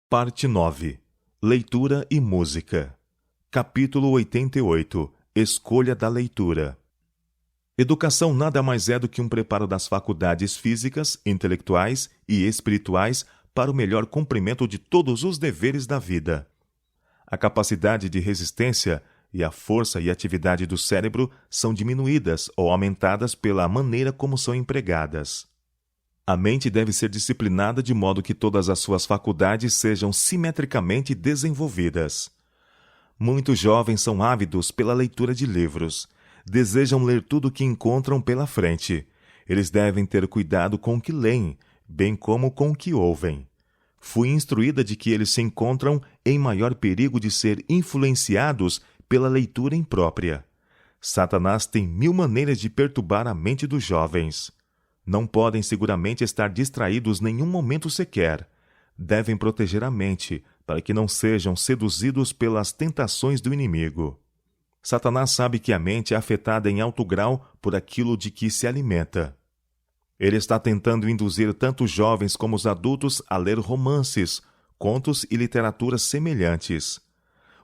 Parte 9. Leitura e música. Capítulo 88. Escolha da leitura. Educação nada mais é do que um preparo das faculdades físicas, intelectuais e espirituais para o melhor cumprimento de todos os deveres da vida. A capacidade de resistência e a força e atividade do cérebro são diminuídas ou aumentadas pela maneira como são empregadas. A mente deve ser disciplinada de modo que todas as suas faculdades sejam simetricamente desenvolvidas. Muitos jovens são ávidos pela leitura de livros. Desejam ler tudo o que encontram pela frente. Eles devem ter cuidado com o que leem, bem como com o que ouvem. Fui instruída de que eles se encontram em maior perigo de ser influenciados pela leitura imprópria. Satanás tem 1000 maneiras de perturbar a mente dos jovens. Não podem seguramente estar distraídos nenhum momento sequer. Devem proteger a mente, para que não sejam seduzidos pelas tentações do inimigo. Satanás sabe que a mente é afetada em alto grau por aquilo de que se alimenta. Ele está tentando induzir tanto os jovens como os adultos a ler romances, contos e literaturas semelhantes.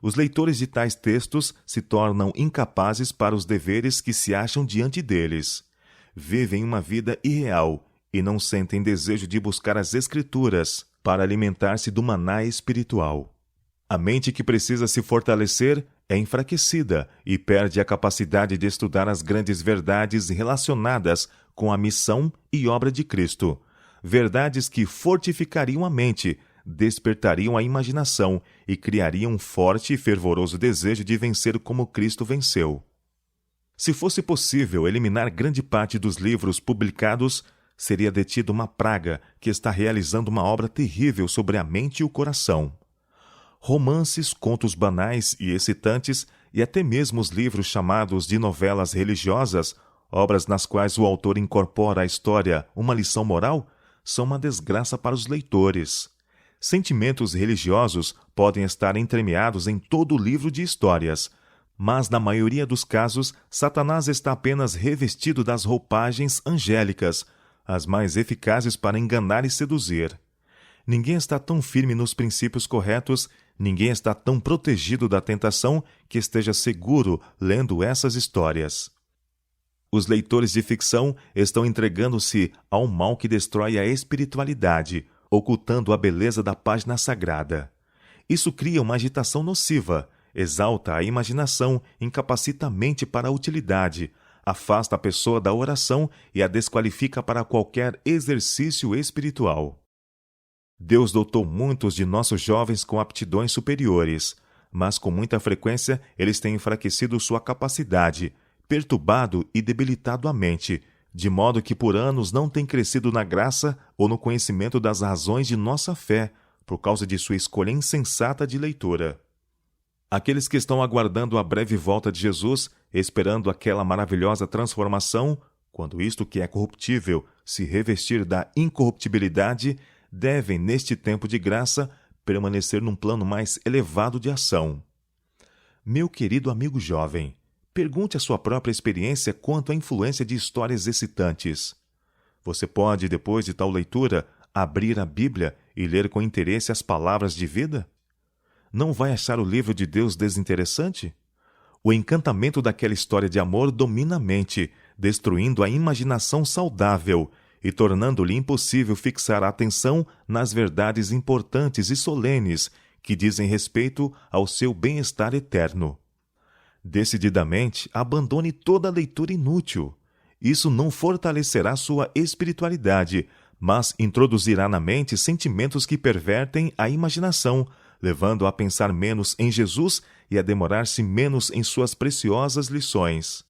Os leitores de tais textos se tornam incapazes para os deveres que se acham diante deles. Vivem uma vida irreal e não sentem desejo de buscar as Escrituras para alimentar-se do maná espiritual. A mente que precisa se fortalecer é enfraquecida e perde a capacidade de estudar as grandes verdades relacionadas com a missão e obra de Cristo. Verdades que fortificariam a mente, despertariam a imaginação e criariam um forte e fervoroso desejo de vencer como Cristo venceu. Se fosse possível eliminar grande parte dos livros publicados, seria detida uma praga que está realizando uma obra terrível sobre a mente e o coração. Romances, contos banais e excitantes, e até mesmo os livros chamados de novelas religiosas, obras nas quais o autor incorpora à história uma lição moral, são uma desgraça para os leitores. Sentimentos religiosos podem estar entremeados em todo o livro de histórias, mas na maioria dos casos, Satanás está apenas revestido das roupagens angélicas, as mais eficazes para enganar e seduzir. Ninguém está tão firme nos princípios corretos, ninguém está tão protegido da tentação que esteja seguro lendo essas histórias. Os leitores de ficção estão entregando-se ao mal que destrói a espiritualidade, ocultando a beleza da página sagrada. Isso cria uma agitação nociva, exalta a imaginação, incapacita a mente para a utilidade, afasta a pessoa da oração e a desqualifica para qualquer exercício espiritual. Deus dotou muitos de nossos jovens com aptidões superiores, mas com muita frequência eles têm enfraquecido sua capacidade, perturbado e debilitado a mente, de modo que por anos não têm crescido na graça ou no conhecimento das razões de nossa fé, por causa de sua escolha insensata de leitura. Aqueles que estão aguardando a breve volta de Jesus, esperando aquela maravilhosa transformação, quando isto que é corruptível se revestir da incorruptibilidade, devem, neste tempo de graça, permanecer num plano mais elevado de ação. Meu querido amigo jovem, pergunte a sua própria experiência quanto à influência de histórias excitantes. Você pode, depois de tal leitura, abrir a Bíblia e ler com interesse as palavras de vida? Não vai achar o livro de Deus desinteressante? O encantamento daquela história de amor domina a mente, destruindo a imaginação saudável e tornando-lhe impossível fixar a atenção nas verdades importantes e solenes que dizem respeito ao seu bem-estar eterno. Decididamente, abandone toda a leitura inútil. Isso não fortalecerá sua espiritualidade, mas introduzirá na mente sentimentos que pervertem a imaginação, levando-a a pensar menos em Jesus e a demorar-se menos em suas preciosas lições.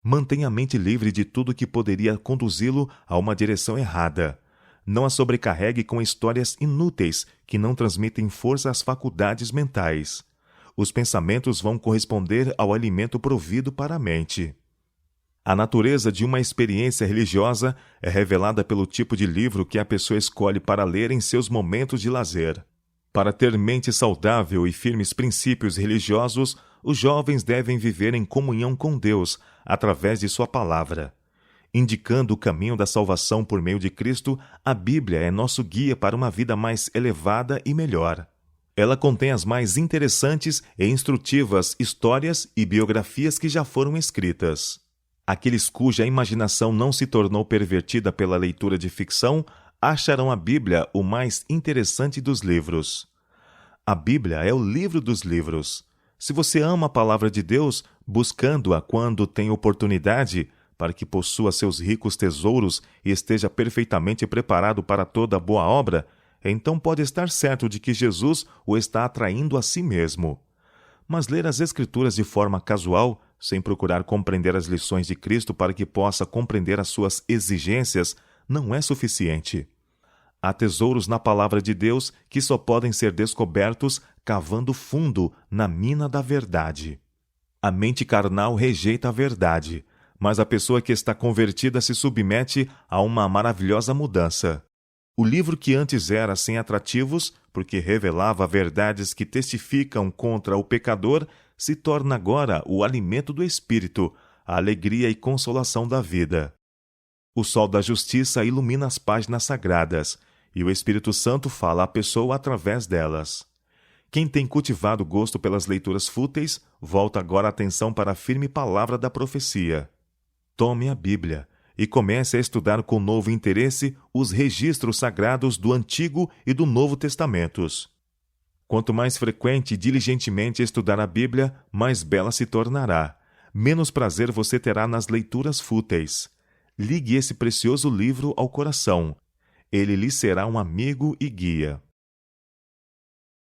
Mantenha a mente livre de tudo que poderia conduzi-lo a uma direção errada. Não a sobrecarregue com histórias inúteis que não transmitem força às faculdades mentais. Os pensamentos vão corresponder ao alimento provido para a mente. A natureza de uma experiência religiosa é revelada pelo tipo de livro que a pessoa escolhe para ler em seus momentos de lazer. Para ter mente saudável e firmes princípios religiosos, os jovens devem viver em comunhão com Deus, através de sua palavra. Indicando o caminho da salvação por meio de Cristo, a Bíblia é nosso guia para uma vida mais elevada e melhor. Ela contém as mais interessantes e instrutivas histórias e biografias que já foram escritas. Aqueles cuja imaginação não se tornou pervertida pela leitura de ficção acharão a Bíblia o mais interessante dos livros. A Bíblia é o livro dos livros. Se você ama a palavra de Deus, buscando-a quando tem oportunidade, para que possua seus ricos tesouros e esteja perfeitamente preparado para toda boa obra, então pode estar certo de que Jesus o está atraindo a si mesmo. Mas ler as Escrituras de forma casual, sem procurar compreender as lições de Cristo para que possa compreender as suas exigências, não é suficiente. Há tesouros na palavra de Deus que só podem ser descobertos cavando fundo na mina da verdade. A mente carnal rejeita a verdade, mas a pessoa que está convertida se submete a uma maravilhosa mudança. O livro que antes era sem atrativos, porque revelava verdades que testificam contra o pecador, se torna agora o alimento do espírito, a alegria e consolação da vida. O sol da justiça ilumina as páginas sagradas, e o Espírito Santo fala à pessoa através delas. Quem tem cultivado gosto pelas leituras fúteis, volta agora a atenção para a firme palavra da profecia. Tome a Bíblia e comece a estudar com novo interesse os registros sagrados do Antigo e do Novo Testamentos. Quanto mais frequente e diligentemente estudar a Bíblia, mais bela se tornará. Menos prazer você terá nas leituras fúteis. Ligue esse precioso livro ao coração. Ele lhe será um amigo e guia.